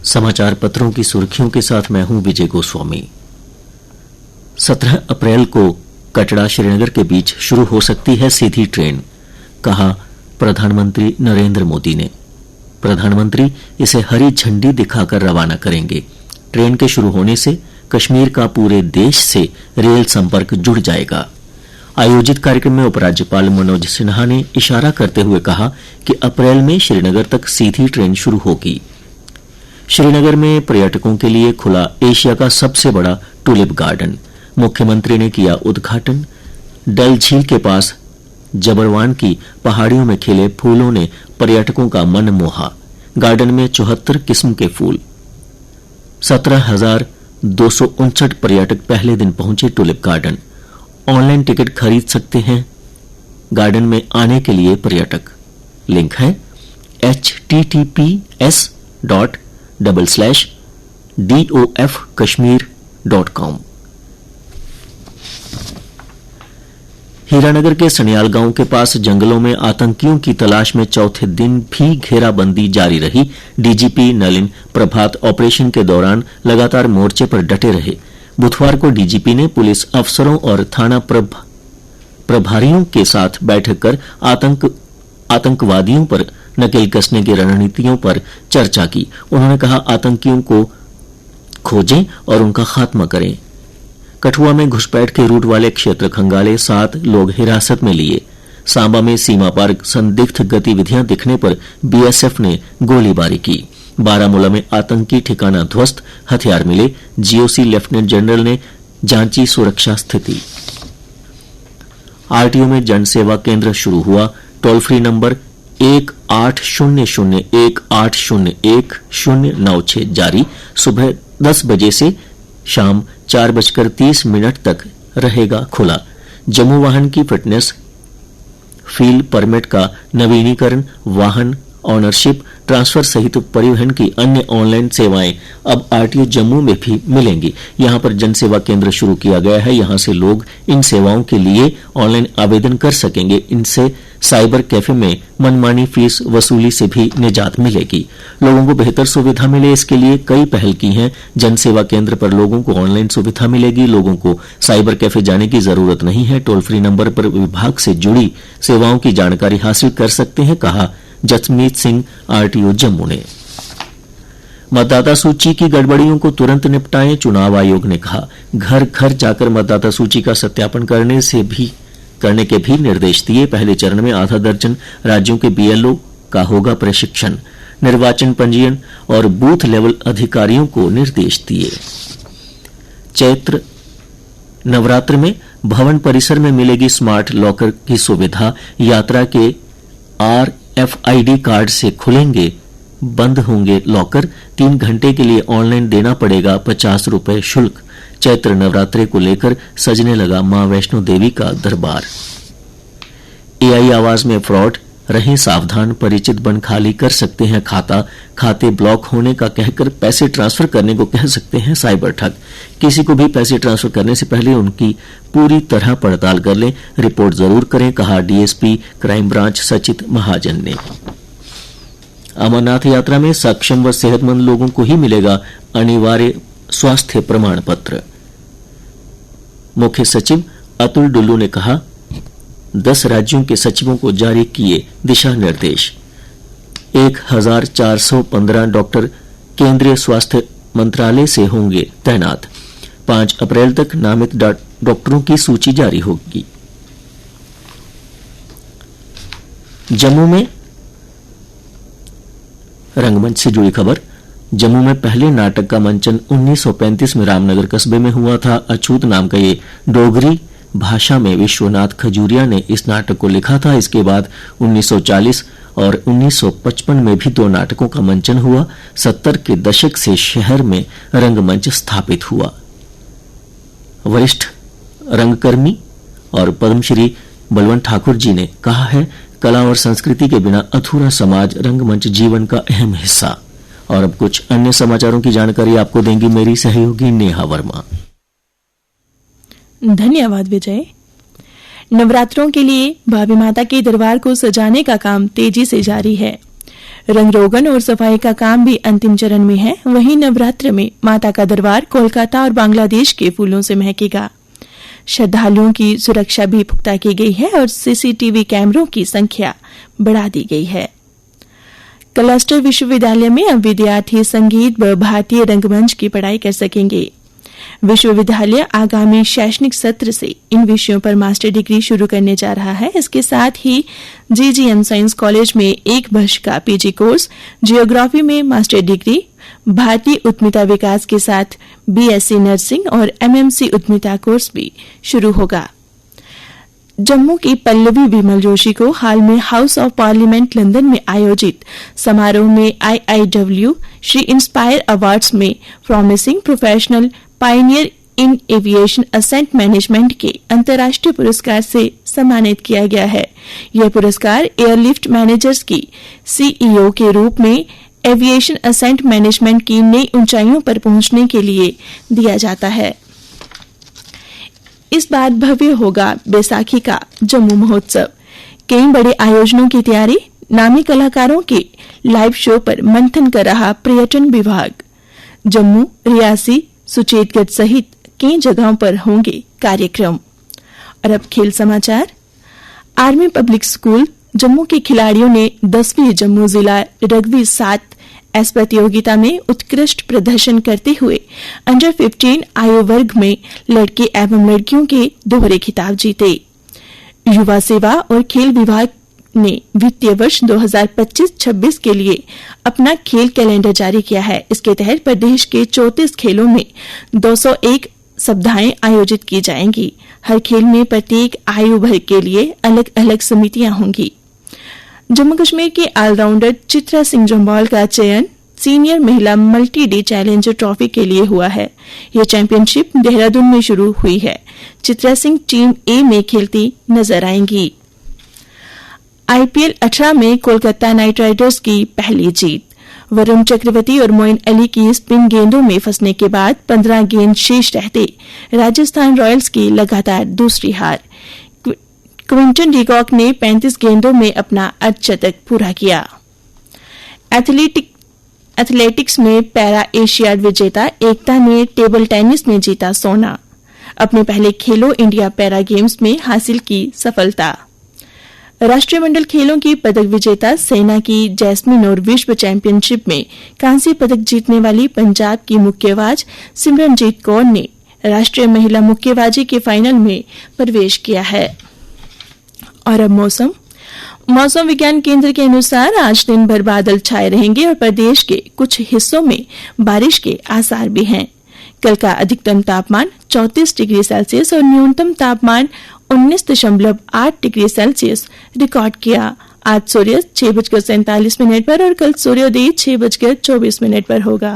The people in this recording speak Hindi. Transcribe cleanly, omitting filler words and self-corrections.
समाचार पत्रों की सुर्खियों के साथ मैं हूं विजय गोस्वामी। 17 अप्रैल को कटरा श्रीनगर के बीच शुरू हो सकती है सीधी ट्रेन, कहा प्रधानमंत्री नरेंद्र मोदी ने। प्रधानमंत्री इसे हरी झंडी दिखाकर रवाना करेंगे। ट्रेन के शुरू होने से कश्मीर का पूरे देश से रेल संपर्क जुड़ जाएगा। आयोजित कार्यक्रम में उपराज्यपाल मनोज सिन्हा ने इशारा करते हुए कहा कि अप्रैल में श्रीनगर तक सीधी ट्रेन शुरू होगी। श्रीनगर में पर्यटकों के लिए खुला एशिया का सबसे बड़ा टूलिप गार्डन, मुख्यमंत्री ने किया उद्घाटन। डल झील के पास जबरवान की पहाड़ियों में खिले फूलों ने पर्यटकों का मन मोहा। गार्डन में 74 किस्म के फूल। 17,259 पर्यटक पहले दिन पहुंचे टूलिप गार्डन। ऑनलाइन टिकट खरीद सकते हैं गार्डन में आने के लिए पर्यटक। लिंक है https://dofkashmir.com। हीरानगर के सनियाल गांव के पास जंगलों में आतंकियों की तलाश में चौथे दिन भी घेराबंदी जारी रही। डीजीपी नलिन प्रभात ऑपरेशन के दौरान लगातार मोर्चे पर डटे रहे। बुधवार को डीजीपी ने पुलिस अफसरों और थाना प्रभारियों के साथ बैठक कर आतंकवादियों पर नकेल कसने की रणनीतियों पर चर्चा की। उन्होंने कहा, आतंकियों को खोजें और उनका खात्मा करें। कठुआ में घुसपैठ के रूट वाले क्षेत्र खंगाले 7 लोग हिरासत में लिए। सांबा में सीमा पार संदिग्ध गतिविधियां दिखने पर बीएसएफ ने गोलीबारी की। बारामूला में आतंकी ठिकाना ध्वस्त, हथियार मिले। जीओसी लेफ्टिनेंट जनरल ने जांची सुरक्षा स्थिति। आरटीओ में जन सेवा केंद्र शुरू हुआ। टोल फ्री नंबर 180018011096 जारी। सुबह 10 बजे से शाम 4:30 तक रहेगा खुला। जम्मू वाहन की फिटनेस, फील्ड परमिट का नवीनीकरण, वाहन ऑनरशिप ट्रांसफर सहित परिवहन की अन्य ऑनलाइन सेवाएं अब आरटीओ जम्मू में भी मिलेंगी। यहां पर जन सेवा केंद्र शुरू किया गया है। यहां से लोग इन सेवाओं के लिए ऑनलाइन आवेदन कर सकेंगे। इनसे साइबर कैफे में मनमानी फीस वसूली से भी निजात मिलेगी। लोगों को बेहतर सुविधा मिले, इसके लिए कई पहल की हैं। जन सेवा केंद्र पर लोगों को ऑनलाइन सुविधा मिलेगी। लोगों को साइबर कैफे जाने की जरूरत नहीं है। टोल फ्री नंबर पर विभाग से जुड़ी सेवाओं की जानकारी हासिल कर सकते हैं, कहा जसमीत सिंह, आरटीओ जम्मू ने। मतदाता सूची की गड़बड़ियों को तुरंत निपटाएं, चुनाव आयोग ने कहा। घर घर जाकर मतदाता सूची का सत्यापन करने के भी निर्देश दिए। पहले चरण में आधा दर्जन राज्यों के बीएलओ का होगा प्रशिक्षण। निर्वाचन पंजीयन और बूथ लेवल अधिकारियों को निर्देश दिए। चैत्र नवरात्र में भवन परिसर में मिलेगी स्मार्ट लॉकर की सुविधा। यात्रा के RFID कार्ड से खुलेंगे, बंद होंगे लॉकर। 3 घंटे के लिए ऑनलाइन देना पड़ेगा 50 रुपए शुल्क। चैत्र नवरात्रे को लेकर सजने लगा मां वैष्णो देवी का दरबार। AI आवाज में फ्रॉड, रहें सावधान। परिचित बन खाली कर सकते हैं खाता। खाते ब्लॉक होने का कहकर पैसे ट्रांसफर करने को कह सकते हैं साइबर ठग। किसी को भी पैसे ट्रांसफर करने से पहले उनकी पूरी तरह पड़ताल कर लें, रिपोर्ट जरूर करें, कहा डीएसपी क्राइम ब्रांच सचित महाजन ने। अमरनाथ यात्रा में सक्षम व सेहतमंद लोगों को ही मिलेगा अनिवार्य स्वास्थ्य प्रमाण पत्र। मुख्य सचिव अतुल डुल्लू ने कहा, 10 राज्यों के सचिवों को जारी किए दिशा निर्देश। 1415 डॉक्टर केंद्रीय स्वास्थ्य मंत्रालय से होंगे तैनात। 5 अप्रैल तक नामित डॉक्टरों की सूची जारी होगी। जम्मू में रंगमंच से जुड़ी खबर। जम्मू में पहले नाटक का मंचन 1935 में रामनगर कस्बे में हुआ था। अछूत नाम का ये डोगरी भाषा में विश्वनाथ खजूरिया ने इस नाटक को लिखा था। इसके बाद 1940 और 1955 में भी 2 नाटकों का मंचन हुआ। 70 के दशक से शहर में रंगमंच स्थापित हुआ। वरिष्ठ रंगकर्मी और पद्मश्री बलवंत ठाकुर जी ने कहा है, कला और संस्कृति के बिना अधूरा समाज। रंगमंच जीवन का अहम हिस्सा। और अब कुछ अन्य समाचारों की जानकारी आपको देंगी मेरी सहयोगी नेहा वर्मा। धन्यवाद विजय। नवरात्रों के लिए भाभी माता के दरबार को सजाने का काम तेजी से जारी है। रंग रोगन और सफाई का काम भी अंतिम चरण में है। वहीं नवरात्र में माता का दरबार कोलकाता और बांग्लादेश के फूलों से महकेगा। श्रद्धालुओं की सुरक्षा भी पुख्ता की गई है और सीसीटीवी कैमरों की संख्या बढ़ा दी गई है। क्लस्टर विश्वविद्यालय में अब विद्यार्थी संगीत व भारतीय रंगमंच की पढ़ाई कर सकेंगे। विश्वविद्यालय आगामी शैक्षणिक सत्र से इन विषयों पर मास्टर डिग्री शुरू करने जा रहा है। इसके साथ ही जीजीएम साइंस कॉलेज में 1 वर्ष का पीजी कोर्स, जियोग्राफी में मास्टर डिग्री, भारतीय उद्यमिता विकास के साथ बीएससी नर्सिंग और एमएमसी उद्यमिता कोर्स भी शुरू होगा। जम्मू की पल्लवी विमल जोशी को हाल में हाउस ऑफ पार्लियामेंट लंदन में आयोजित समारोह में IIW श्री इंस्पायर अवार्ड्स में promising professional pioneer in aviation ascent management के अंतर्राष्ट्रीय पुरस्कार से सम्मानित किया गया है। यह पुरस्कार एयरलिफ्ट मैनेजर्स की CEO के रूप में एविएशन असेंट मैनेजमेंट की नई ऊंचाइयों पर पहुंचने के लिए दिया जाता है। इस बार भव्य होगा बैसाखी का जम्मू महोत्सव। कई बड़े आयोजनों की तैयारी, नामी कलाकारों के लाइव शो पर मंथन कर रहा पर्यटन विभाग। जम्मू, रियासी, सुचेतगढ़ सहित कई जगहों पर होंगे कार्यक्रम। और अब खेल समाचार। आर्मी पब्लिक स्कूल जम्मू के खिलाड़ियों ने 10वीं जम्मू जिला रग्बी 7S प्रतियोगिता में उत्कृष्ट प्रदर्शन करते हुए अंडर 15 आयु वर्ग में लड़के एवं लड़कियों के दोहरे खिताब जीते। युवा सेवा और खेल विभाग ने वित्तीय वर्ष 2025-26 के लिए अपना खेल कैलेंडर जारी किया है। इसके तहत प्रदेश के 34 खेलों में 201 स्पर्धाएं आयोजित की जाएंगी। हर खेल में प्रत्येक आयु वर्ग के लिए अलग अलग समितियां होंगी। जम्मू कश्मीर के ऑलराउंडर चित्रा सिंह जम्वाल का चयन सीनियर महिला मल्टी डे चैलेंजर ट्रॉफी के लिए हुआ है। यह चैंपियनशिप देहरादून में शुरू हुई है। चित्रा सिंह टीम ए में खेलती नजर आएंगी। IPL 18 में कोलकाता नाइट राइडर्स की पहली जीत। वरुण चक्रवर्ती और मोइन अली की स्पिन गेंदों में फंसने के बाद 15 गेंद शेष रहते राजस्थान रॉयल्स की लगातार दूसरी हार। क्विंटन डीकॉक ने 35 गेंदों में अपना अर्धशतक पूरा किया। एथलेटिक्स में पैरा एशियाड विजेता एकता ने टेबल टेनिस में जीता सोना। अपने पहले खेलो इंडिया पैरा गेम्स में हासिल की सफलता। राष्ट्रमंडल खेलों की पदक विजेता सेना की जैस्मिन और विश्व चैंपियनशिप में कांस्य पदक जीतने वाली पंजाब की मुक्केबाज सिमरनजीत कौर ने राष्ट्रीय महिला मुक्केबाजी के फाइनल में प्रवेश किया है। और अब मौसम विज्ञान केंद्र के अनुसार आज दिन भर बादल छाए रहेंगे और प्रदेश के कुछ हिस्सों में बारिश के आसार भी हैं। कल का अधिकतम तापमान 34 डिग्री सेल्सियस और न्यूनतम तापमान 19.8 डिग्री सेल्सियस रिकॉर्ड किया। आज सूर्य 6:47 पर और कल सूर्योदय 6:24 पर होगा।